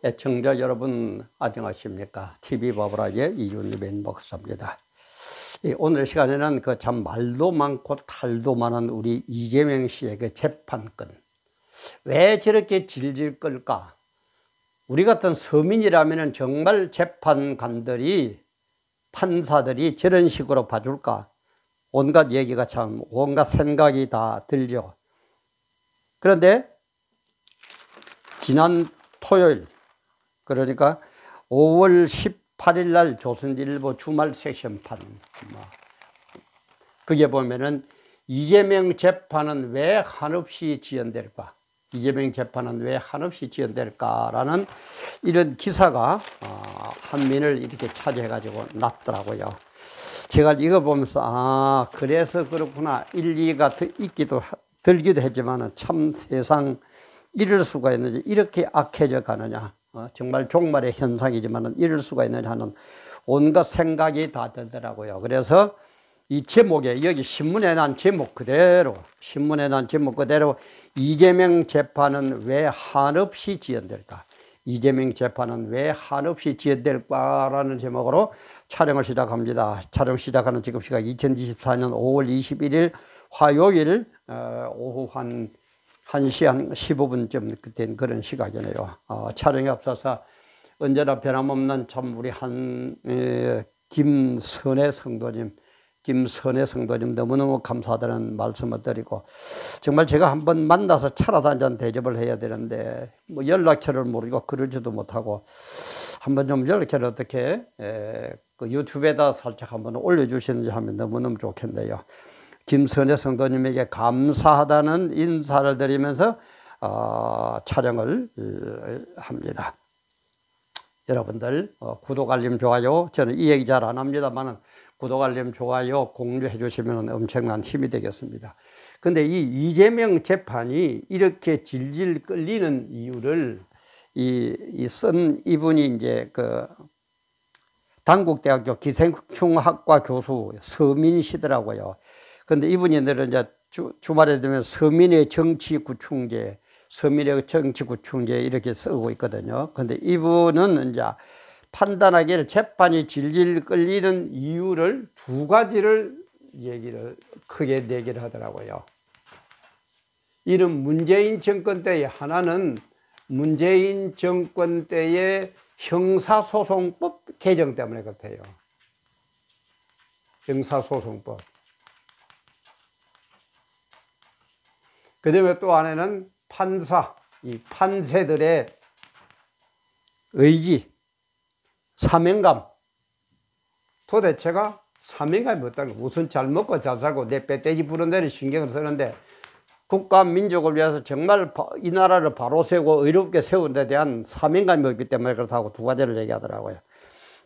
애청자 여러분 안녕하십니까? TV바브라의 이윤림 목사입니다. 오늘 시간에는 그 참 말도 많고 탈도 많은 우리 이재명 씨의 그 재판권, 왜 저렇게 질질 끌까? 우리 같은 서민이라면 정말 재판관들이, 판사들이 저런 식으로 봐줄까? 온갖 얘기가 참, 온갖 생각이 다 들죠. 그런데 지난 토요일, 그러니까 5월 18일 날 조선일보 주말 섹션판, 그게 보면은 이재명 재판은 왜 한없이 지연될까? 이재명 재판은 왜 한없이 지연될까라는 이런 기사가 한민을 이렇게 차지해가지고 났더라고요. 제가 이거 보면서 그래서 그렇구나, 일리가 들기도 했지만 참 세상 이럴 수가 있는지, 이렇게 악해져 가느냐, 정말 종말의 현상이지만 이럴 수가 있느냐 하는 온갖 생각이 다 들더라고요. 그래서 이 제목에, 여기 신문에 난 제목 그대로, 이재명 재판은 왜 한없이 지연될까? 이재명 재판은 왜 한없이 지연될까라는 제목으로 촬영을 시작합니다. 촬영 시작하는 지금 시각 2024년 5월 21일 화요일 오후 한 1시 한 15분쯤 된 그런 시각이네요. 촬영에 앞서서 언제나 변함없는 참 우리 김선혜 성도님 너무너무 감사드리는 말씀을 드리고, 정말 제가 한번 만나서 차라도 한잔 대접을 해야 되는데 뭐 연락처를 모르고 그러지도 못하고, 한번 좀 연락처를 어떻게 그 유튜브에다 살짝 한번 올려주시는지 하면 너무너무 좋겠네요. 김선혜 성도님에게 감사하다는 인사를 드리면서 촬영을 합니다. 여러분들 구독, 알림, 좋아요, 저는 이 얘기 잘 안 합니다만 구독, 알림, 좋아요, 공유해 주시면 엄청난 힘이 되겠습니다. 근데 이 이재명 재판이 이렇게 질질 끌리는 이유를 쓴 이분이 이제 그 단국대학교 기생충학과 교수 서민시더라고요. 근데 이분이 늘 이제 주말에 되면 서민의 정치 구충제 이렇게 쓰고 있거든요. 근데 이분은 이제 판단하기를 재판이 질질 끌리는 이유를 두 가지를 크게 얘기를 하더라고요. 이런 문재인 정권 때의 하나는 문재인 정권 때의 형사소송법 개정 때문에 그렇대요. 형사소송법. 그 다음에 또 안에는 이 판세들의 의지, 사명감. 도대체가 사명감이 어떤가? 무슨 잘 먹고 잘 살고 내 뱃돼지 부른 대로 신경을 쓰는데, 국가 민족을 위해서 정말 이 나라를 바로 세우고 의롭게 세운 데 대한 사명감이 없기 때문에 그렇다고 두 가지를 얘기하더라고요.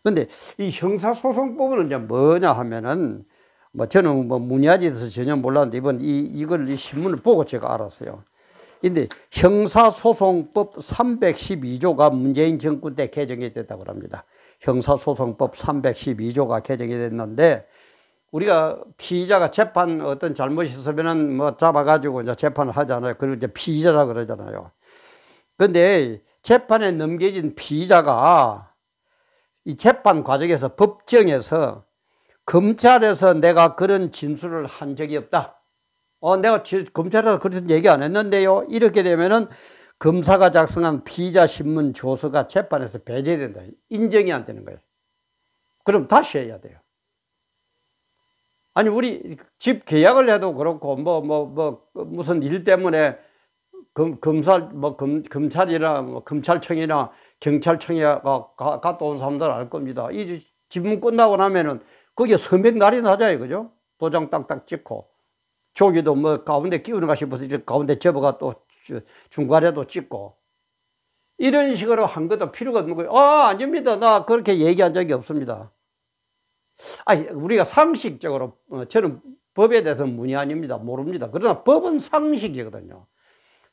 근데 이 형사소송법은 이제 뭐냐 하면은, 저는 문의하지에 대해서 전혀 몰랐는데 이 신문을 보고 제가 알았어요. 근데 형사소송법 312조가 문재인 정권 때 개정이 됐다고 합니다. 형사소송법 312조가 개정이 됐는데, 우리가 피의자가 재판 어떤 잘못이 있으면은 잡아가지고 이제 재판을 하잖아요. 그걸 이제 피의자라 그러잖아요. 근데 재판에 넘겨진 피의자가 이 재판 과정에서 법정에서 검찰에서 내가 그런 진술을 한 적이 없다. 내가 검찰에서 그런 얘기 안 했는데요. 이렇게 되면은 검사가 작성한 피의자 신문 조서가 재판에서 배제된다. 인정이 안 되는 거예요. 그럼 다시 해야 돼요. 아니, 우리 집 계약을 해도 그렇고, 무슨 일 때문에 검찰이나 검찰청이나 경찰청에 갔다 온 사람들 알 겁니다. 이 지문 끝나고 나면은 거기에 서명 날인하잖아요. 그죠? 도장 딱딱 찍고. 조기도 가운데 끼우는가 싶어서 가운데 접어가 또 중간에도 찍고. 이런 식으로 한 것도 필요가 없는 거예요. 아닙니다. 나 그렇게 얘기한 적이 없습니다. 우리가 상식적으로, 저는 법에 대해서 문의 아닙니다. 모릅니다. 그러나 법은 상식이거든요.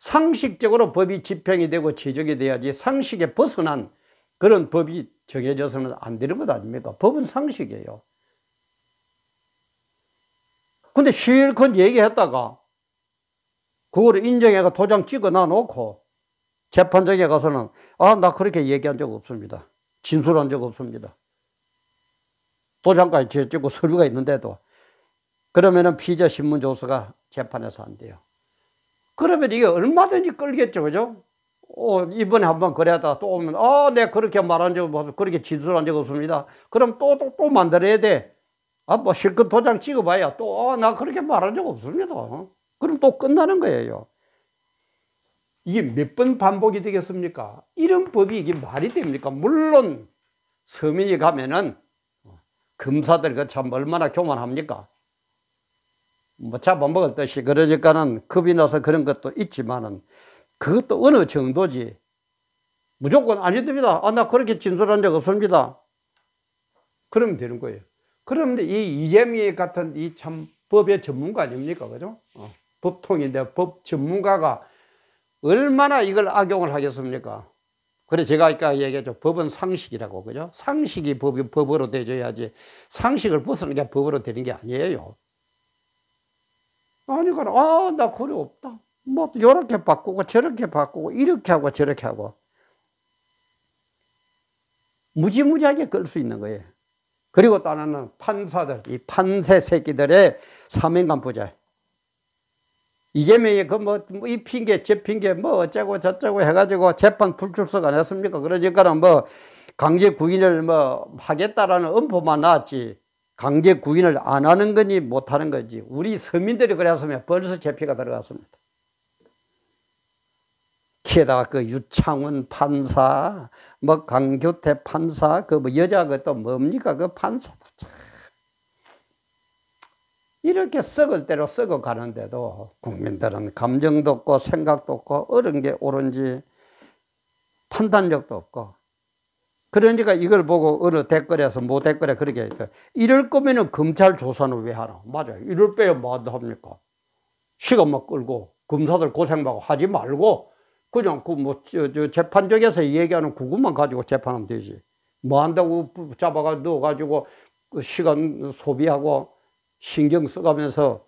상식적으로 법이 집행이 되고 제정이 돼야지, 상식에 벗어난 그런 법이 정해져서는 안 되는 것 아닙니까? 법은 상식이에요. 근데 실컷 얘기했다가 그거를 인정해가 도장 찍어 놔놓고 재판장에 가서는 나 그렇게 얘기한 적 없습니다. 진술한 적 없습니다. 도장까지 찍고 서류가 있는데도. 그러면은 피의자 신문조서가 재판에서 안 돼요. 그러면 이게 얼마든지 끌겠죠, 그죠? 이번에 한번 그래다 또 오면, 내가 그렇게 말한 적 없어. 그렇게 진술한 적 없습니다. 그럼 또 만들어야 돼. 뭐 실컷 도장 찍어봐야 또, 나 그렇게 말한 적 없습니다. 그럼 또 끝나는 거예요. 이게 몇 번 반복이 되겠습니까? 이런 법이 이게 말이 됩니까? 물론, 서민이 가면은, 검사들 그 참 얼마나 교만합니까? 뭐 잡아먹을 듯이 그러니까는 겁이 나서 그런 것도 있지만은 그것도 어느 정도지. 무조건 아니됩니다. 나 그렇게 진술한 적 없습니다. 그러면 되는 거예요. 그런데 이 이재미 같은 이 참 법의 전문가 아닙니까? 그죠? 법통인데 법 전문가가 얼마나 이걸 악용을 하겠습니까? 그래 제가 아까 얘기했죠. 법은 상식이라고. 그죠? 상식이 법으로 되져야지 상식을 벗어나는 게 법으로 되는 게 아니에요. 그러니까 나 그래 없다. 뭐 요렇게 바꾸고 저렇게 바꾸고 이렇게 하고 저렇게 하고 무지무지하게 끌 수 있는 거예요. 그리고 또 하나는 판사들, 이 판세 새끼들의 사명감 부자. 이재명이 이 핑계 저 핑계 뭐 어쩌고 저쩌고 해가지고 재판 불출석 안 했습니까? 그러니까는 뭐 강제 구인을 뭐 하겠다라는 엄포만 나왔지. 강제 구인을 안 하는 거니 못 하는 거지. 우리 서민들이 그랬으면 벌써 재피가 들어갔습니다. 게다가 그 유창훈 판사, 뭐 강규태 판사, 그 뭐 여자 그또 뭡니까? 그 판사도 참. 이렇게 썩을 대로 썩어 가는데도 국민들은 감정도 없고 생각도 없고 옳은 게 옳은지 판단력도 없고. 그러니까 이걸 보고 어느 댓글에서 뭐 댓글에 그렇게 했어요. 이럴 거면은 검찰 조사는 왜 하나? 맞아요. 이럴 빼야 뭐 합니까? 시간만 끌고 검사들 고생하고 하지 말고 그냥 저 재판정에서 얘기하는 구구만 가지고 재판하면 되지. 뭐 한다고 잡아가 넣어가지고 그 시간 소비하고 신경 써가면서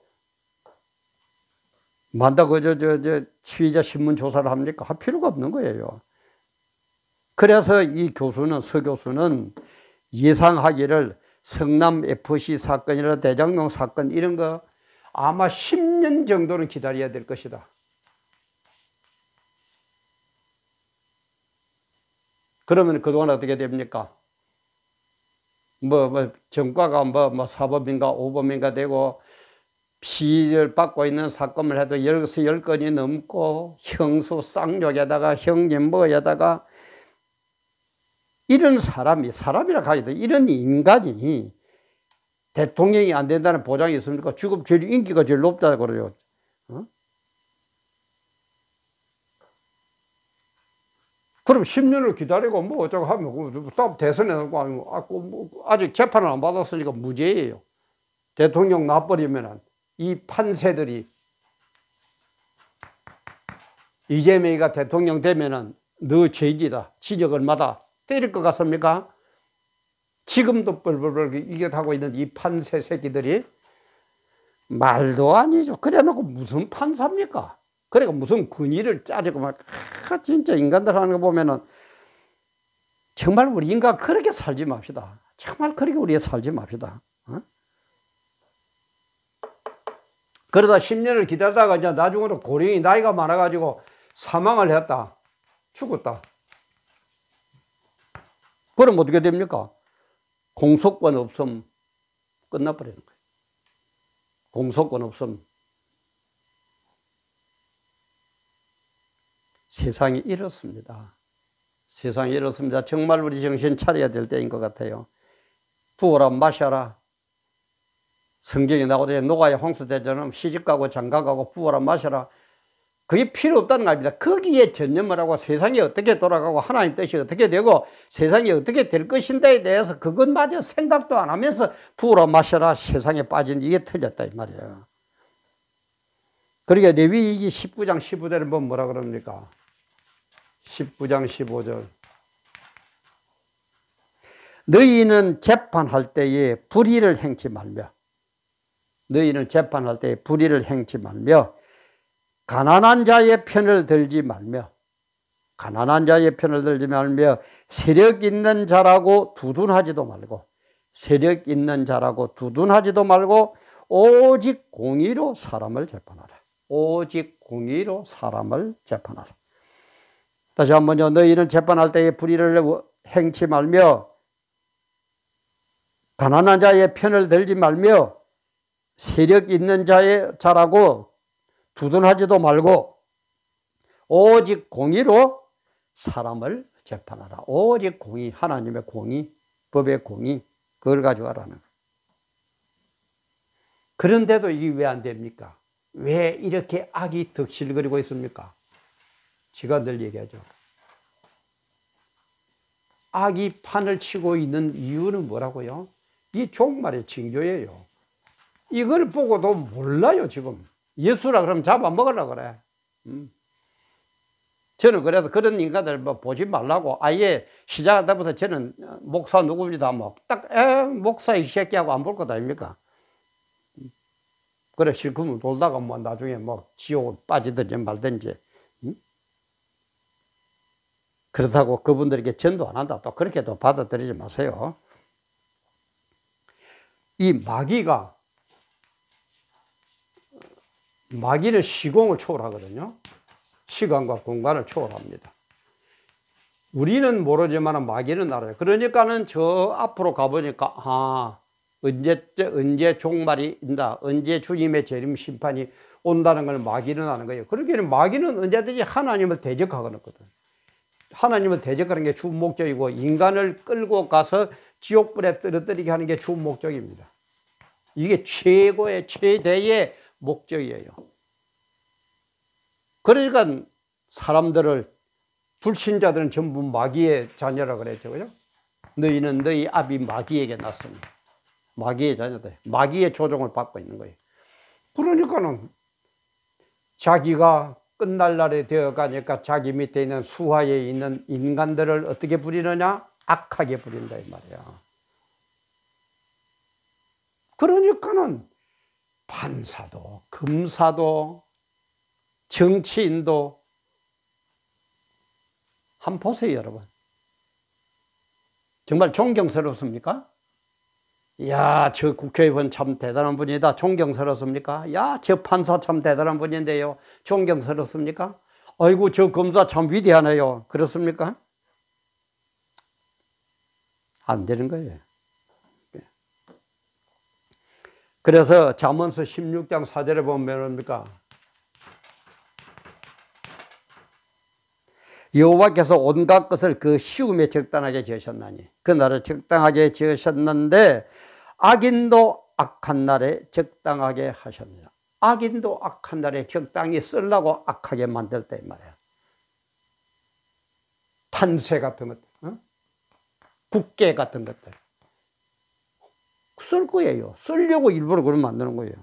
뭐 한다고 피의자 신문 조사를 합니까? 할 필요가 없는 거예요. 그래서 이 교수는, 서 교수는 예상하기를 성남 FC 사건이나 대장동 사건 이런 거 아마 10년 정도는 기다려야 될 것이다. 그러면 그동안 어떻게 됩니까? 정과가 사법인가 오법인가 되고 피의를 받고 있는 사건을 해도 10건이 넘고 형수 쌍욕에다가 형님뭐에다가 이런 사람이라 가지고 이런 인간이 대통령이 안 된다는 보장이 있습니까? 지금 제일 인기가 제일 높다고 그래요. 그럼 10년을 기다리고 뭐 어쩌고 하면 또 대선에 아직 재판을 안 받았으니까 무죄예요. 대통령 놔버리면은 이 판세들이 이재명이가 대통령 되면은 너 죄지다. 지적 얼마다. 때릴 것 같습니까? 지금도 뻘뻘뻘 이겨하고 있는 이 판세 새끼들이 말도 아니죠. 그래 놓고 무슨 판사입니까? 그러니까 무슨 권위를 짜지고 진짜 인간들 하는 거 보면은 정말 우리 인간 그렇게 살지 맙시다. 정말 그렇게 우리가 살지 맙시다. 그러다 10년을 기다리다가 이제 나중으로 고령이 나이가 많아가지고 사망을 했다. 죽었다. 그럼 어떻게 됩니까? 공소권 없음 끝나버리는 거예요. 공소권 없음. 세상이 이렇습니다. 세상이 이렇습니다. 정말 우리 정신 차려야 될 때인 것 같아요. 부어라 마셔라. 성경에 나오듯이 노아의 홍수대처럼 시집가고 장가가고 부어라 마셔라. 그게 필요 없다는 겁니다. 거기에 전념을 하고 세상이 어떻게 돌아가고 하나님 뜻이 어떻게 되고 세상이 어떻게 될 것인가에 대해서 그것마저 생각도 안 하면서 부어라 마셔라 세상에 빠진 이게 틀렸다 이 말이에요. 그러니까 레위기 19장 15절에 보면 뭐라 그럽니까? 19장 15절. 너희는 재판할 때에 불의를 행치 말며 너희는 재판할 때에 불의를 행치 말며 가난한 자의 편을 들지 말며 가난한 자의 편을 들지 말며 세력 있는 자라고 두둔하지도 말고 세력 있는 자라고 두둔하지도 말고 오직 공의로 사람을 재판하라. 오직 공의로 사람을 재판하라. 다시 한번요. 너희는 재판할 때에 불의를 행치 말며 가난한 자의 편을 들지 말며 세력 있는 자라고 두둔하지도 말고 오직 공의로 사람을 재판하라. 오직 공의, 하나님의 공의, 법의 공의, 그걸 가지고 하라는. 그런데도 이게 왜 안 됩니까? 왜 이렇게 악이 득실거리고 있습니까? 제가 늘 얘기하죠. 악이 판을 치고 있는 이유는 뭐라고요? 이 종말의 징조예요. 이걸 보고도 몰라요, 지금. 예수라 그러면 잡아먹으려고 그래. 저는 그래서 그런 인간들 뭐 보지 말라고 아예 시작할 때부터 저는 목사 누굽니다. 뭐 딱, 목사 이 새끼하고 안 볼 것 아닙니까? 그래, 실컷 돌다가 뭐 나중에 뭐 지옥 빠지든지 말든지. 그렇다고 그분들에게 전도 안 한다. 또 그렇게도 받아들이지 마세요. 이 마귀는 시공을 초월하거든요. 시간과 공간을 초월합니다. 우리는 모르지만 마귀는 알아요. 그러니까는 저 앞으로 가보니까 언제 종말이 인다, 언제 주님의 재림 심판이 온다는 걸 마귀는 아는 거예요. 그러기에 마귀는 언제든지 하나님을 대적하거든. 하나님을 대적하는 게 주 목적이고 인간을 끌고 가서 지옥불에 떨어뜨리게 하는 게 주 목적입니다. 이게 최대의 목적이에요. 그러니까 사람들을, 불신자들은 전부 마귀의 자녀라 그랬죠. 그죠? 너희는 너희 아비 마귀에게 났으니. 마귀의 자녀들. 마귀의 조종을 받고 있는 거예요. 그러니까는 자기가 끝날 날이 되어 가니까 자기 밑에 있는 수하에 있는 인간들을 어떻게 부리느냐? 악하게 부린다 이 말이야. 그러니까는 판사도, 검사도, 정치인도 한번 보세요, 여러분. 정말 존경스럽습니까? 야, 저 국회의원 참 대단한 분이다. 존경스럽습니까? 야, 저 판사 참 대단한 분인데요. 존경스럽습니까? 아이고, 저 검사 참 위대하네요. 그렇습니까? 안 되는 거예요. 그래서 잠언서 16장 4절에 보면 뭡니까? 여호와께서 온갖 것을 그 시움에 적당하게 지으셨나니 그 날에 적당하게 지으셨는데 악인도 악한 날에 적당하게 하셨느냐. 악인도 악한 날에 적당히 쓰려고 악하게 만들 때 말이야. 판세 같은 것들, 국계 같은 것들 쓸 거예요. 쓰려고 일부러 그걸 만드는 거예요.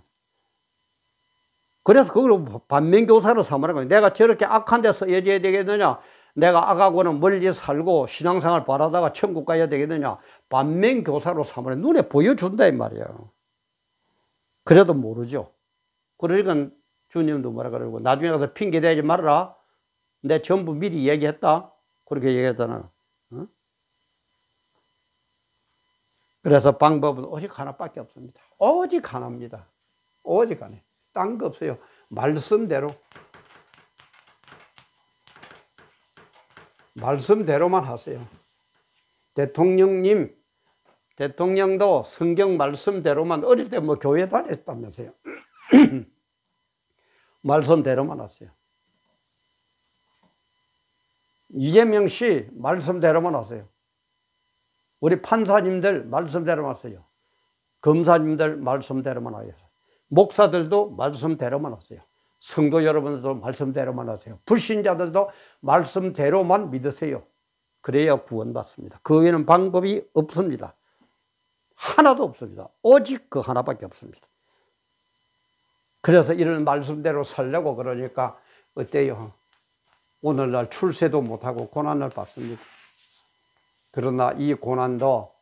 그래서 그걸 반면교사로 삼으라는 거예요. 내가 저렇게 악한 데 써야 되겠느냐? 내가 악하고는 멀리 살고 신앙생활 바라다가 천국 가야 되겠느냐? 반면교사로 삼으라. 눈에 보여준다 이 말이에요. 그래도 모르죠. 그러니까 주님도 뭐라 그러고 나중에 가서 핑계대지 말아라. 내 전부 미리 얘기했다. 그렇게 얘기했잖아. 그래서 방법은 오직 하나밖에 없습니다. 오직 하나입니다. 오직 하나. 딴 거 없어요. 말씀대로만 하세요. 대통령도 성경 말씀대로만, 어릴 때 뭐 교회 다녔다면서요. 말씀대로만 하세요. 이재명 씨 말씀대로만 하세요. 우리 판사님들 말씀대로만 하세요. 검사님들 말씀대로만 하세요. 목사들도 말씀대로만 하세요. 성도 여러분들도 말씀대로만 하세요. 불신자들도 말씀대로만 믿으세요. 그래야 구원받습니다. 그 외에는 방법이 없습니다. 하나도 없습니다. 오직 그 하나밖에 없습니다. 그래서 이런 말씀대로 살려고 그러니까 어때요? 오늘날 출세도 못하고 고난을 받습니다. 그러나 이 고난도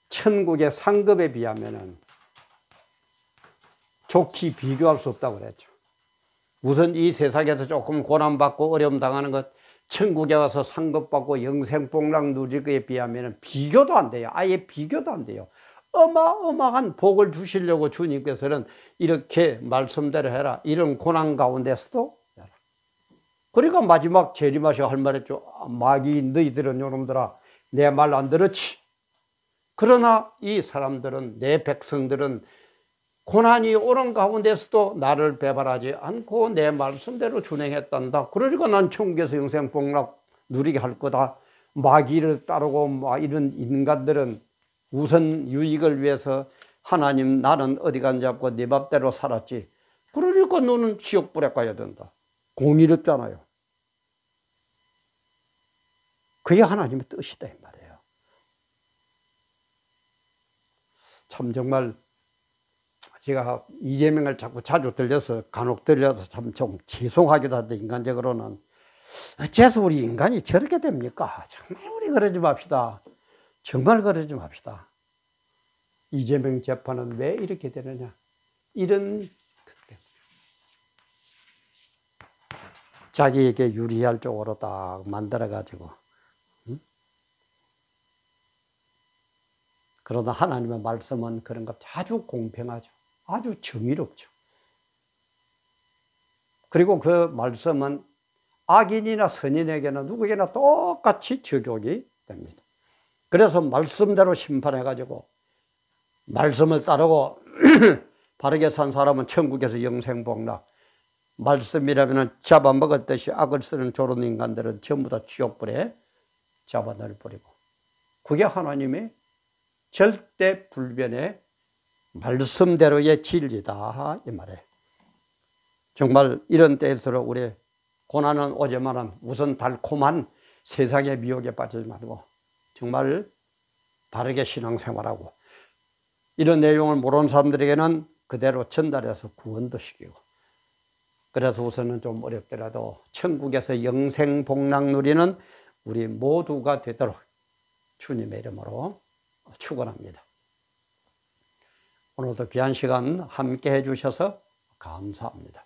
천국의 상급에 비하면 좋게 비교할 수 없다고 그랬죠. 우선 이 세상에서 조금 고난받고 어려움 당하는 것, 천국에 와서 상급받고 영생복락 누리기에 비하면 비교도 안 돼요. 아예 비교도 안 돼요. 어마어마한 복을 주시려고 주님께서는 이렇게 말씀대로 해라. 이런 고난 가운데서도 해라. 그러니까 마지막 재림하시고 할 말했죠. 마귀 너희들은 요놈들아 내 말 안 들었지. 그러나 이 사람들은 내 백성들은 고난이 오는 가운데서도 나를 배반하지 않고 내 말씀대로 준행했단다. 그러니까 난 천국에서 영생복락 누리게 할 거다. 마귀를 따르고 이런 인간들은 우선 유익을 위해서 하나님 나는 어디 간지 않고 네 맘대로 살았지. 그러니까 너는 지옥불에 가야 된다. 공의롭잖아요. 그게 하나님의 뜻이다 이 말이에요. 참 정말 제가 이재명을 자주 들려서 간혹 들려서 참 좀 죄송하기도 한데 인간적으로는 어째서 우리 인간이 저렇게 됩니까? 정말 우리 그러지 맙시다. 정말 그러지 맙시다. 이재명 재판은 왜 이렇게 되느냐? 이런 자기에게 유리할 쪽으로 딱 만들어가지고 그러나 하나님의 말씀은 그런 것 아주 공평하죠. 아주 정의롭죠. 그리고 그 말씀은 악인이나 선인에게는 누구에게나 똑같이 적용이 됩니다. 그래서 말씀대로 심판해가지고 말씀을 따르고 바르게 산 사람은 천국에서 영생복락, 말씀이라면 잡아먹을 듯이 악을 쓰는 저런 인간들은 전부 다 지옥불에 잡아넣을 버리고 그게 하나님의 절대 불변의 말씀대로의 진리다 이 말이에요. 정말 이런 때일수록 우리 고난은 오지만은 우선 달콤한 세상의 미혹에 빠지지 말고 정말 바르게 신앙생활하고 이런 내용을 모르는 사람들에게는 그대로 전달해서 구원도 시키고 그래서 우선은 좀 어렵더라도 천국에서 영생복락 누리는 우리 모두가 되도록 주님의 이름으로 축원합니다. 오늘도 귀한 시간 함께 해주셔서 감사합니다.